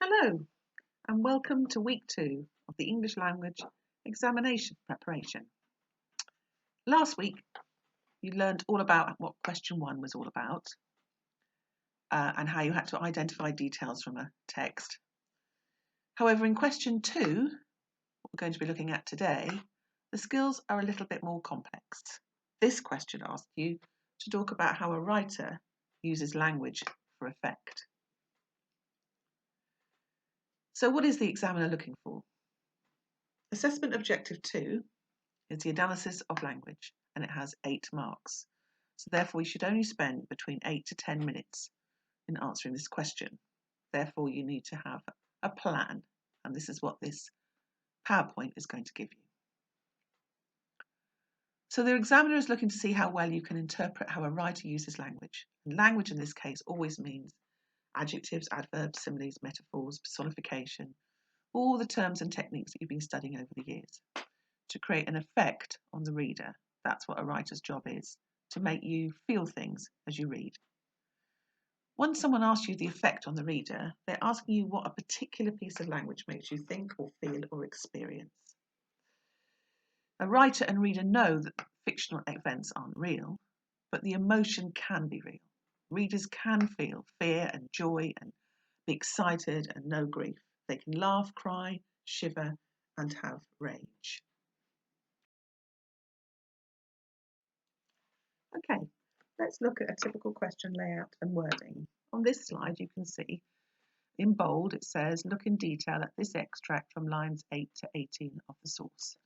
Hello and welcome to week 2 of the English language examination preparation. Last week you learned all about what question 1 was all about and how you had to identify details from a text. However, in question 2, what we're going to be looking at today, the skills are a little bit more complex. This question asks you to talk about how a writer uses language for effect. So what is the examiner looking for? Assessment Objective 2 is the analysis of language and it has 8 marks. So therefore you should only spend between 8 to 10 minutes in answering this question. Therefore you need to have a plan, and this is what this PowerPoint is going to give you. So the examiner is looking to see how well you can interpret how a writer uses language. And language in this case always means adjectives, adverbs, similes, metaphors, personification, all the terms and techniques that you've been studying over the years to create an effect on the reader. That's what a writer's job is, to make you feel things as you read. Once someone asks you the effect on the reader, they're asking you what a particular piece of language makes you think or feel or experience. A writer and reader know that fictional events aren't real, but the emotion can be real. Readers can feel fear and joy and be excited and know grief. They can laugh, cry, shiver, and have rage. Okay, let's look at a typical question layout and wording. On this slide, you can see in bold it says, look in detail at this extract from lines 8 to 18 of the source.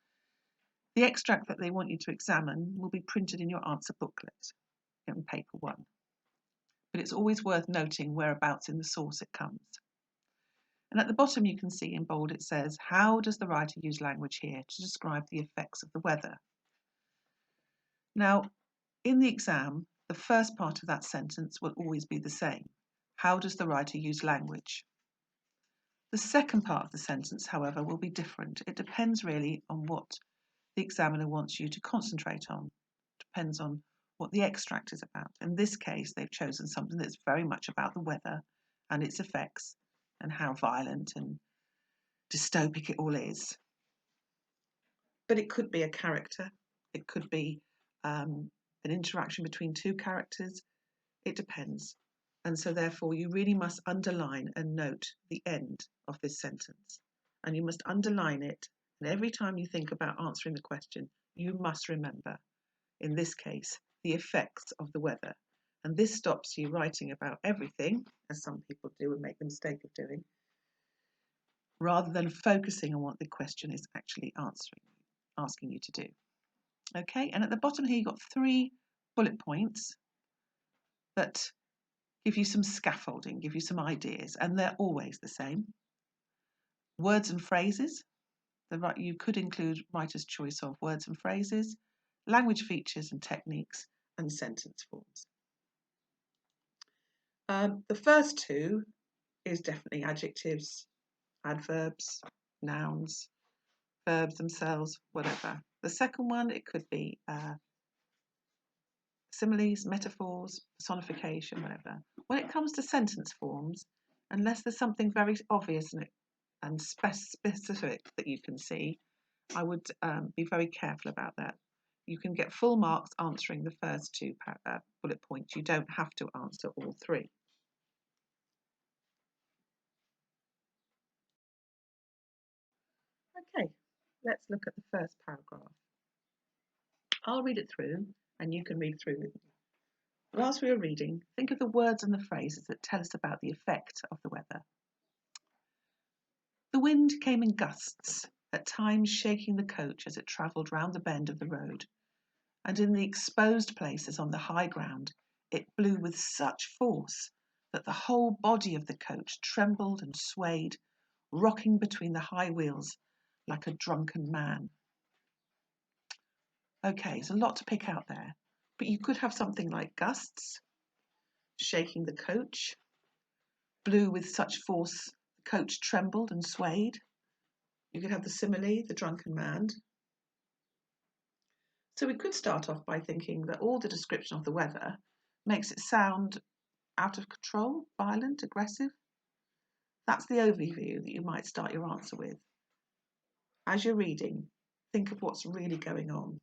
The extract that they want you to examine will be printed in your answer booklet in paper 1. But it's always worth noting whereabouts in the source it comes. And at the bottom you can see in bold it says, how does the writer use language here to describe the effects of the weather? Now, in the exam, the first part of that sentence will always be the same. How does the writer use language? The second part of the sentence, however, will be different. It depends really on what the examiner wants you to concentrate on. It depends on what the extract is about. In this case, they've chosen something that's very much about the weather and its effects and how violent and dystopic it all is. But it could be a character. It could be an interaction between two characters. It depends. And so therefore you really must underline and note the end of this sentence. And you must underline it. And every time you think about answering the question, you must remember, in this case, the effects of the weather. And this stops you writing about everything, as some people do and make the mistake of doing, rather than focusing on what the question is actually asking you to do. Okay, and at the bottom here you've got 3 bullet points that give you some scaffolding, give you some ideas, and they're always the same. Words and phrases. You could include writer's choice of words and phrases, language features and techniques, and sentence forms. The first 2 is definitely adjectives, adverbs, nouns, verbs themselves, whatever. The second one, it could be similes, metaphors, personification, whatever. When it comes to sentence forms, unless there's something very obvious and specific that you can see, I would be very careful about that. You can get full marks answering the first 2 bullet points. You don't have to answer all 3. Okay, let's look at the first paragraph. I'll read it through and you can read through with me. Whilst we are reading, think of the words and the phrases that tell us about the effect of the weather. The wind came in gusts, at times shaking the coach as it travelled round the bend of the road, and in the exposed places on the high ground it blew with such force that the whole body of the coach trembled and swayed, rocking between the high wheels like a drunken man. Okay, there's a lot to pick out there, but you could have something like gusts, shaking the coach, blew with such force the coach trembled and swayed. You could have the simile, the drunken man. So we could start off by thinking that all the description of the weather makes it sound out of control, violent, aggressive. That's the overview that you might start your answer with. As you're reading, think of what's really going on.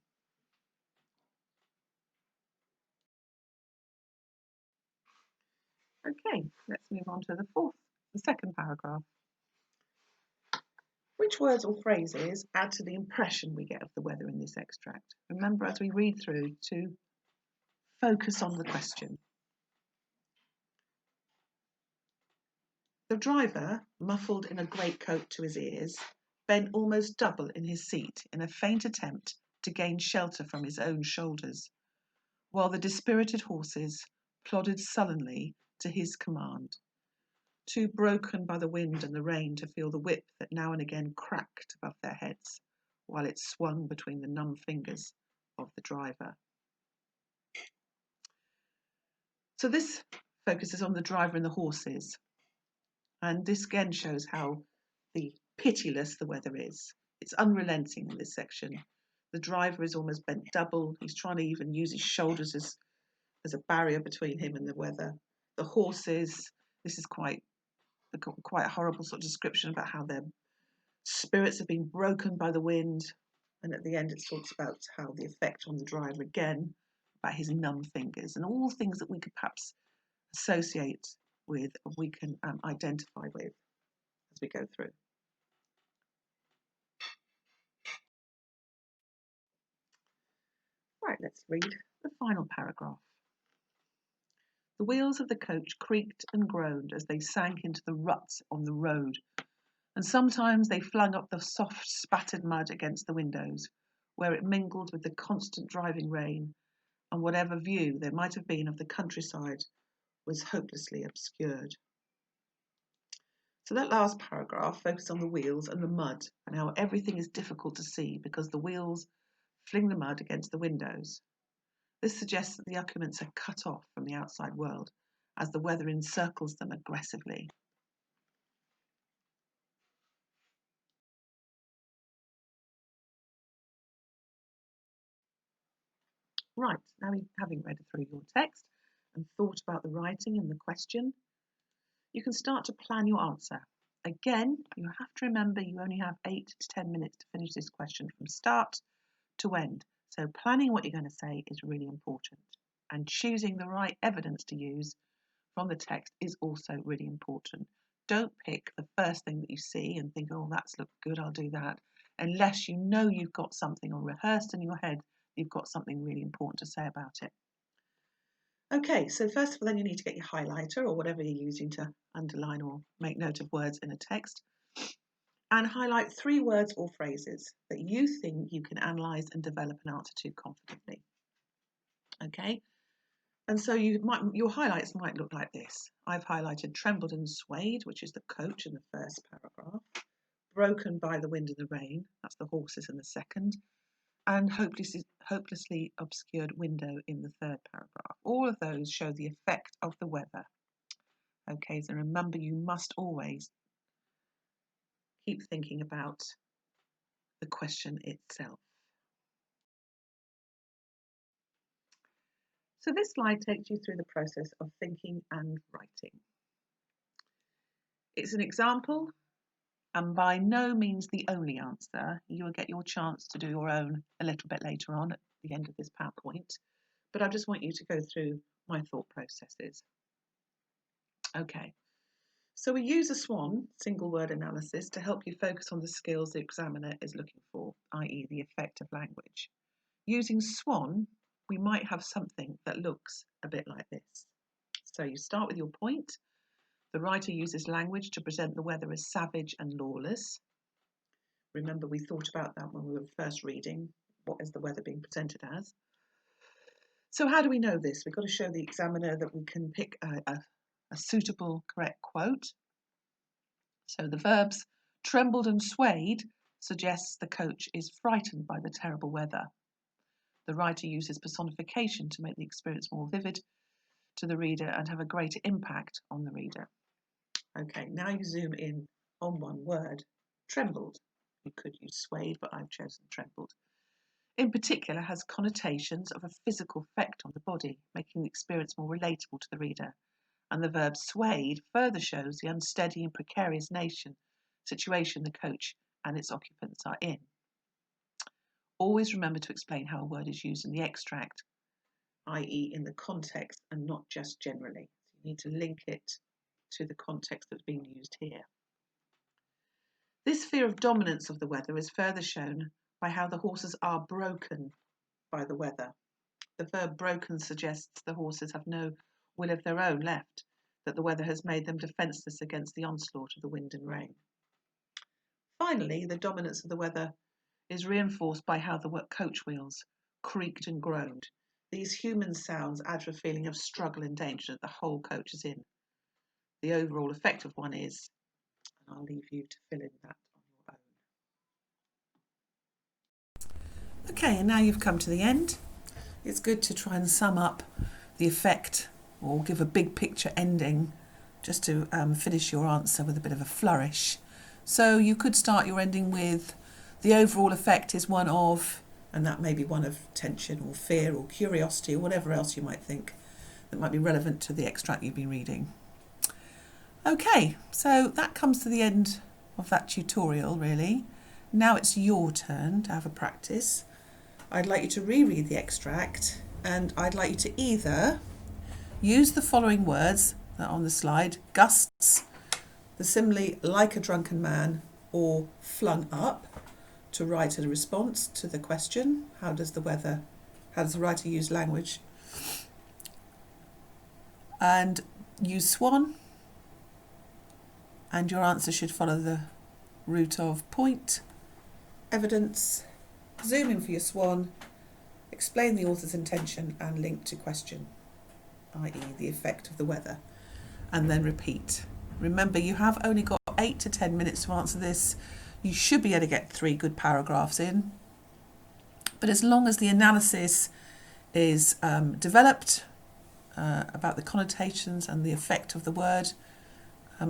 Okay, let's move on to the second paragraph. Which words or phrases add to the impression we get of the weather in this extract? Remember, as we read through, to focus on the question. The driver, muffled in a greatcoat to his ears, bent almost double in his seat in a faint attempt to gain shelter from his own shoulders, while the dispirited horses plodded sullenly to his command, too broken by the wind and the rain to feel the whip that now and again cracked above their heads, while it swung between the numb fingers of the driver. So this focuses on the driver and the horses, and this again shows how pitiless the weather is. It's unrelenting in this section. The driver is almost bent double. He's trying to even use his shoulders as a barrier between him and the weather. The horses, this is quite a horrible sort of description about how their spirits have been broken by the wind. And at the end, it talks about how the effect on the driver again, about his numb fingers, and all things that we could perhaps associate with, we can identify with as we go through. Right, let's read the final paragraph. The wheels of the coach creaked and groaned as they sank into the ruts on the road, and sometimes they flung up the soft, spattered mud against the windows, where it mingled with the constant driving rain, and whatever view there might have been of the countryside was hopelessly obscured. So that last paragraph focused on the wheels and the mud, and how everything is difficult to see because the wheels fling the mud against the windows. This suggests that the occupants are cut off from the outside world as the weather encircles them aggressively. Right, now having read through your text and thought about the writing and the question, you can start to plan your answer. Again, you have to remember you only have 8 to 10 minutes to finish this question from start to end. So planning what you're going to say is really important. And choosing the right evidence to use from the text is also really important. Don't pick the first thing that you see and think, oh, that's looked good, I'll do that, unless you know you've got something or rehearsed in your head, you've got something really important to say about it. Okay, so first of all, then you need to get your highlighter or whatever you're using to underline or make note of words in a text, and highlight 3 words or phrases that you think you can analyse and develop an answer to confidently. Okay, and so your highlights might look like this. I've highlighted trembled and swayed, which is the coach in the first paragraph, broken by the wind and the rain, that's the horses in the second, and hopelessly obscured window in the third paragraph. All of those show the effect of the weather. Okay, so remember, you must always keep thinking about the question itself. So this slide takes you through the process of thinking and writing. It's an example, and by no means the only answer. You will get your chance to do your own a little bit later on at the end of this PowerPoint, but I just want you to go through my thought processes. Okay, so we use a Swan, single word analysis, to help you focus on the skills the examiner is looking for, i.e. the effect of language. Using Swan, we might have something that looks a bit like this. So you start with your point. The writer uses language to present the weather as savage and lawless. Remember, we thought about that when we were first reading. What is the weather being presented as? So how do we know this? We've got to show the examiner that we can pick a suitable, correct quote. So the verbs trembled and swayed suggests the coach is frightened by the terrible weather. The writer uses personification to make the experience more vivid to the reader and have a greater impact on the reader. Okay, now you zoom in on one word, trembled. You could use swayed, but I've chosen trembled. In particular, has connotations of a physical effect on the body, making the experience more relatable to the reader. and the verb swayed further shows the unsteady and precarious situation the coach and its occupants are in. Always remember to explain how a word is used in the extract, i.e. in the context and not just generally. You need to link it to the context that's being used here. This fear of dominance of the weather is further shown by how the horses are broken by the weather. The verb broken suggests the horses have no will of their own left, that the weather has made them defenceless against the onslaught of the wind and rain. Finally, the dominance of the weather is reinforced by how the coach wheels creaked and groaned. These human sounds add to a feeling of struggle and danger that the whole coach is in. The overall effect of one is, and I'll leave you to fill in that on your own. Okay, and now you've come to the end. It's good to try and sum up the effect or give a big picture ending just to finish your answer with a bit of a flourish. So you could start your ending with the overall effect is one of, and that may be one of tension or fear or curiosity or whatever else you might think that might be relevant to the extract you've been reading. Okay, so that comes to the end of that tutorial really. Now it's your turn to have a practice. I'd like you to reread the extract and I'd like you to either use the following words that are on the slide: gusts, the simile like a drunken man, or flung up, to write a response to the question, how does the writer use language? And use swan, and your answer should follow the route of point, evidence, zoom in for your swan, explain the author's intention and link to question, i.e. the effect of the weather, and then repeat. Remember, you have only got 8 to 10 minutes to answer this. You should be able to get 3 good paragraphs in. But as long as the analysis is developed about the connotations and the effect of the word,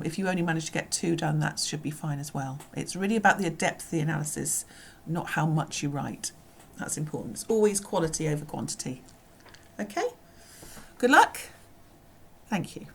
if you only manage to get 2 done, that should be fine as well. It's really about the depth of the analysis, not how much you write. That's important. It's always quality over quantity. Okay? Good luck. Thank you.